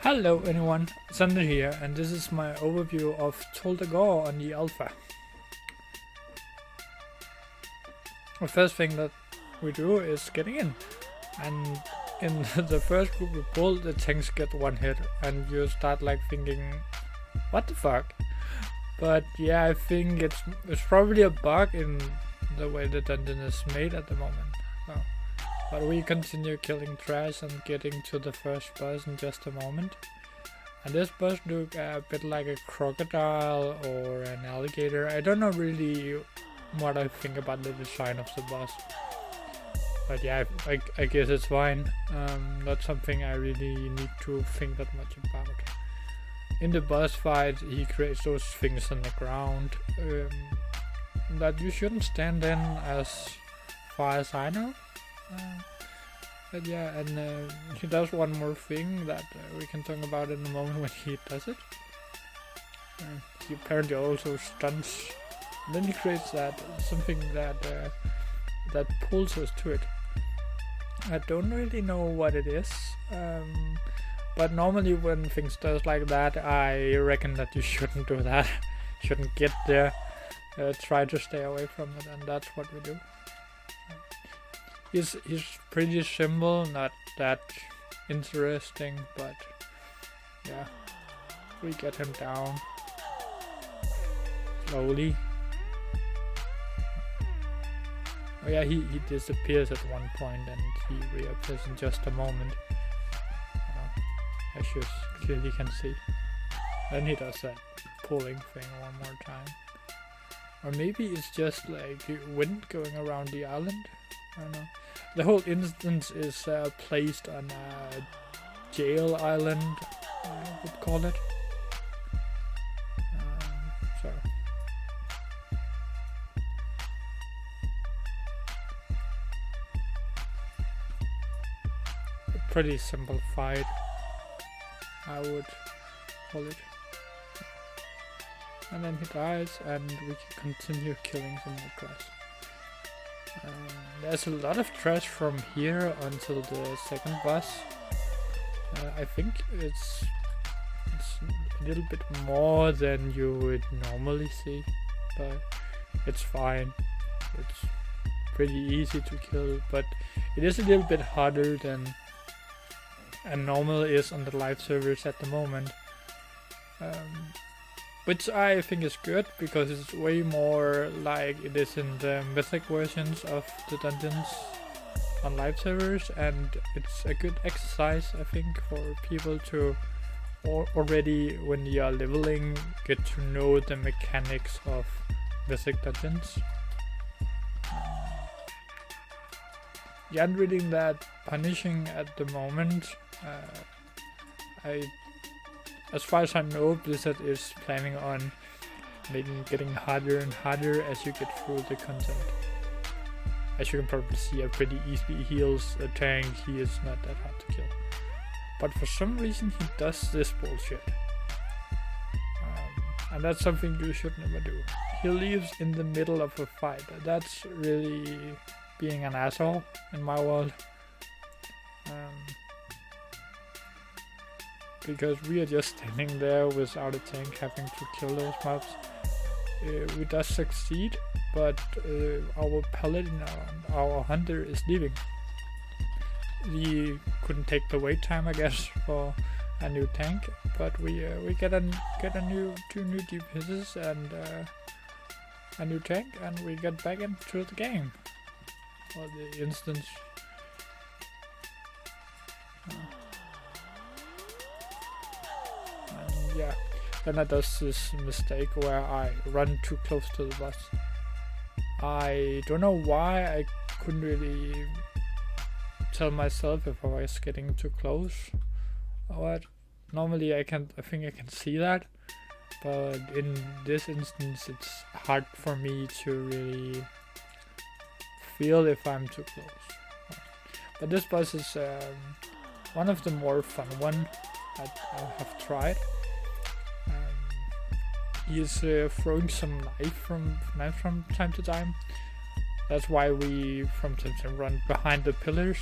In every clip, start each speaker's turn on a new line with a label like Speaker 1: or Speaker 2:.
Speaker 1: Hello everyone, Xander here, and this is my overview of Tol Dagor on the alpha. The first thing that we do is getting in, and in the first group we pull, the tanks get one hit, and you start like thinking, what the fuck? But yeah, I think it's probably a bug in the way the dungeon is made at the moment. So, but we continue killing trash and getting to the first boss in just a moment. And this boss looks a bit like a crocodile or an alligator. I don't know really what I think about the design of the boss. But yeah, I guess it's fine. Not something I really need to think that much about. In the boss fight, he creates those things on the ground that you shouldn't stand in as far as I know. But yeah, and he does one more thing that we can talk about in a moment when he does it. He apparently also stuns. And then he creates that something that that pulls us to it. I don't really know what it is, but normally when things does like that, I reckon that you shouldn't do that. Shouldn't get there. Try to stay away from it, and that's what we do. He's pretty simple, not that interesting, but yeah, we get him down slowly. Oh yeah, he disappears at one point and he reappears in just a moment. As you clearly can see. Then he does that pulling thing one more time. Or maybe it's just like wind going around the island. I don't know. The whole instance is placed on a jail island, I would call it. So. A pretty simple fight, I would call it. And then he dies and we can continue killing some more trash. There's a lot of trash from here until the second boss. I think it's a little bit more than you would normally see, but it's fine. It's pretty easy to kill, but it is a little bit harder than a normal is on the live servers at the moment. Which I think is good, because it's way more like it is in the mythic versions of the dungeons on live servers, and it's a good exercise, I think, for people to already, when you are leveling, get to know the mechanics of mythic dungeons. Yeah, I'm reading that punishing at the moment. As far as I know, Blizzard is planning on getting harder and harder as you get through the content. As you can probably see, I pretty easily heals a tank. He is not that hard to kill. But for some reason he does this bullshit. And that's something you should never do. He leaves in the middle of a fight. That's really being an asshole in my world. Because we are just standing there without a tank having to kill those mobs. We does succeed, but our paladin, our hunter, is leaving. He couldn't take the wait time, I guess, for a new tank, but we get two new DPSs and a new tank, and we get back into the game, or the instance. Yeah, then I does this mistake where I run too close to the boss. I don't know why I couldn't really tell myself if I was getting too close or what. Normally I think I can see that, but in this instance it's hard for me to really feel if I'm too close. But this boss is one of the more fun one that I have tried. He is throwing some knife from time to time. That's why we from time to time run behind the pillars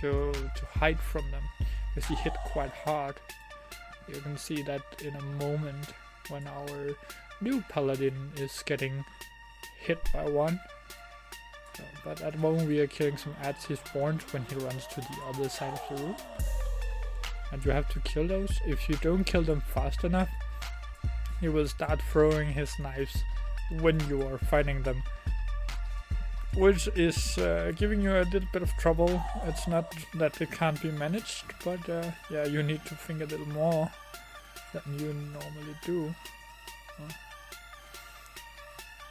Speaker 1: to hide from them, because he hit quite hard. You can see that in a moment when our new paladin is getting hit by one. But at the moment we are killing some ads he spawns when he runs to the other side of the room. And you have to kill those. If you don't kill them fast enough, he will start throwing his knives when you are fighting them, which is giving you a little bit of trouble. It's not that it can't be managed, but yeah, you need to think a little more than you normally do.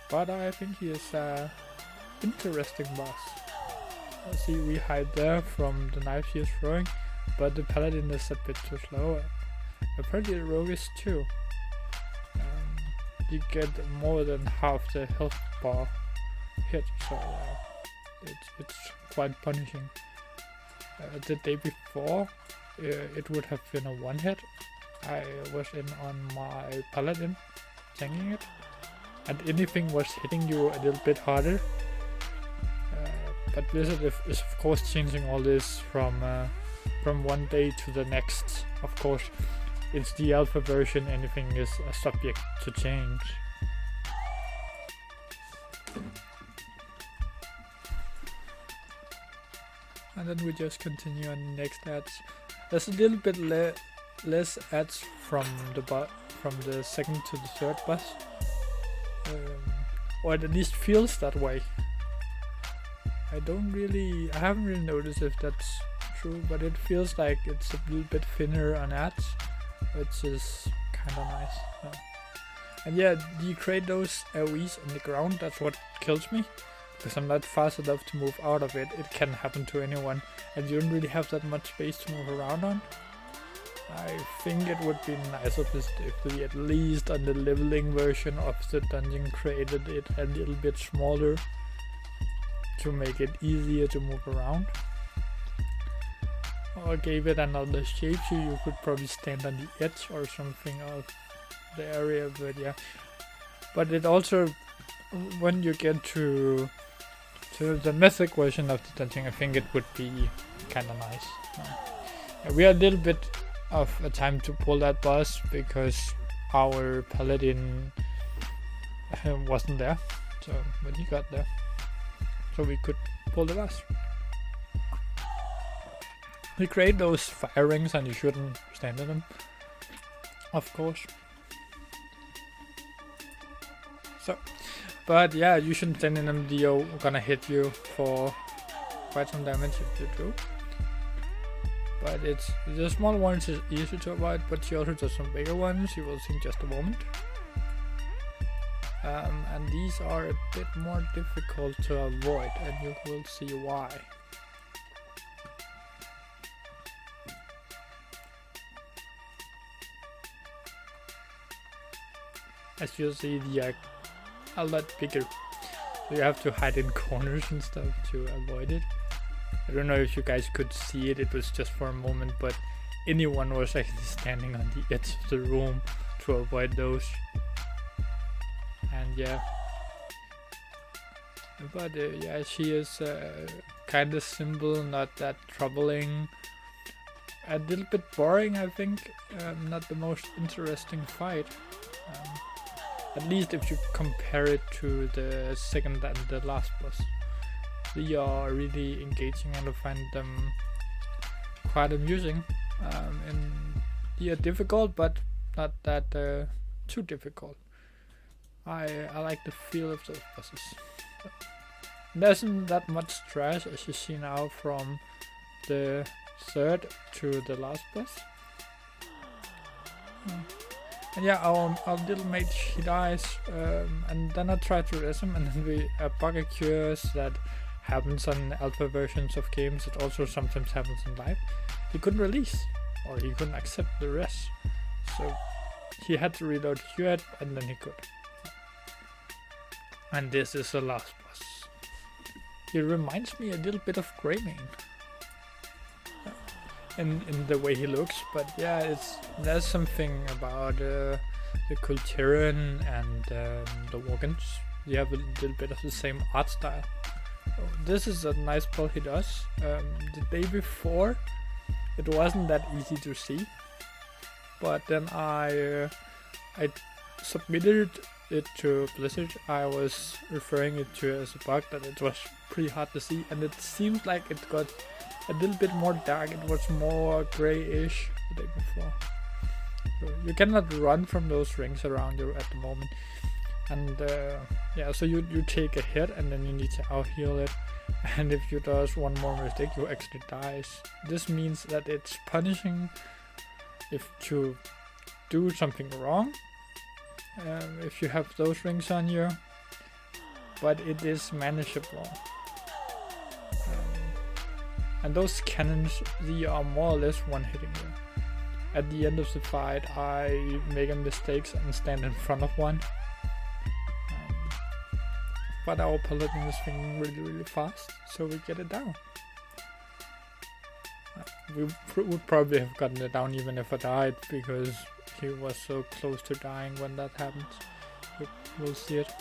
Speaker 1: But I think he is an interesting boss. See, we hide there from the knife he is throwing, but the paladin is a bit too slow. Apparently the rogue is too. You get more than half the health bar hit, so it's quite punishing. The day before, it would have been a one hit. I was in on my paladin, tanking it, and anything was hitting you a little bit harder. But Blizzard is of course changing all this from one day to the next. Of course, it's the alpha version, anything is a subject to change. And then we just continue on the next ads. There's a little bit less ads from the second to the third boss. Or it at least feels that way. I haven't really noticed if that's true, but it feels like it's a little bit thinner on ads, which is kinda nice. And yeah, you create those AoEs on the ground, that's what kills me. Because I'm not fast enough to move out of it. It can happen to anyone, and you don't really have that much space to move around on. I think it would be nicer if we at least on the leveling version of the dungeon created it a little bit smaller to make it easier to move around. Or gave it another shape so you could probably stand on the edge or something of the area, but yeah. But it also, when you get to the mythic version of the dungeon, I think it would be kinda nice. We had a little bit of a time to pull that boss because our paladin wasn't there, so when he got there, so we could pull the boss. We create those fire rings and you shouldn't stand in them, of course. So, but yeah, you shouldn't stand in them. They're gonna hit you for quite some damage if you do. But the small ones is easy to avoid, but she also does some bigger ones. You will see in just a moment. And these are a bit more difficult to avoid, and you will see why. As you'll see, they are a lot bigger, so you have to hide in corners and stuff to avoid it. I don't know if you guys could see it, it was just for a moment, but anyone was actually standing on the edge of the room to avoid those. And yeah, but yeah, she is kind of simple, not that troubling, a little bit boring I think, not the most interesting fight. At least if you compare it to the second and the last boss. They are really engaging and I find them quite amusing. And they are difficult, but not that too difficult. I like the feel of those bosses. There isn't that much trash as you see now from the third to the last boss. And yeah, our little mate, he dies, and then I try to res him, and then a bug occurs that happens on alpha versions of games. It also sometimes happens in live. He couldn't release, or he couldn't accept the res, so he had to reload QED, and then he could. And this is the last boss. He reminds me a little bit of Greymane in the way he looks, but yeah, there's something about the Kultiran and the Worgans. You have a little bit of the same art style. Oh, this is a nice pull he does. The day before, it wasn't that easy to see, but then I submitted it to Blizzard. I was referring it to as a bug that it was pretty hard to see, and it seemed like it got a little bit more dark. It was more grayish the day before. So you cannot run from those rings around you at the moment. And yeah, so you take a hit and then you need to out heal it. And if you does one more mistake, you actually dies. This means that it's punishing if you do something wrong. If you have those rings on you, but it is manageable. And those cannons, they are more or less one-hitting you. At the end of the fight, I make a mistake and stand in front of one. But our paladin is swinging really fast, so we get it down. We would probably have gotten it down even if I died, because he was so close to dying when that happens. We'll see it.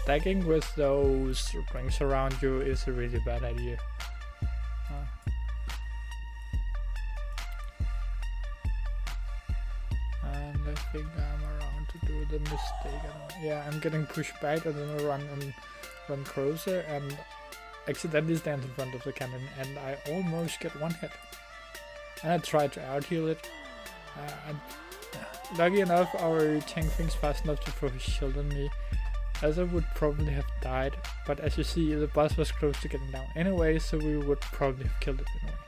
Speaker 1: Stacking with those rings around you is a really bad idea. And I think I'm around to do the mistake. Yeah, I'm getting pushed back and then I run closer and accidentally stand in front of the cannon, and I almost get one hit. And I tried to out heal it. And lucky enough, our tank thinks fast enough to throw his shield on me, as I would probably have died. But as you see, the boss was close to getting down anyway, so we would probably have killed it anyway.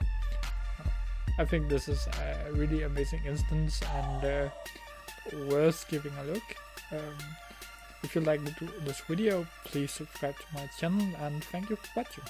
Speaker 1: I think this is a really amazing instance and worth giving a look. If you liked this video, please subscribe to my channel, and thank you for watching.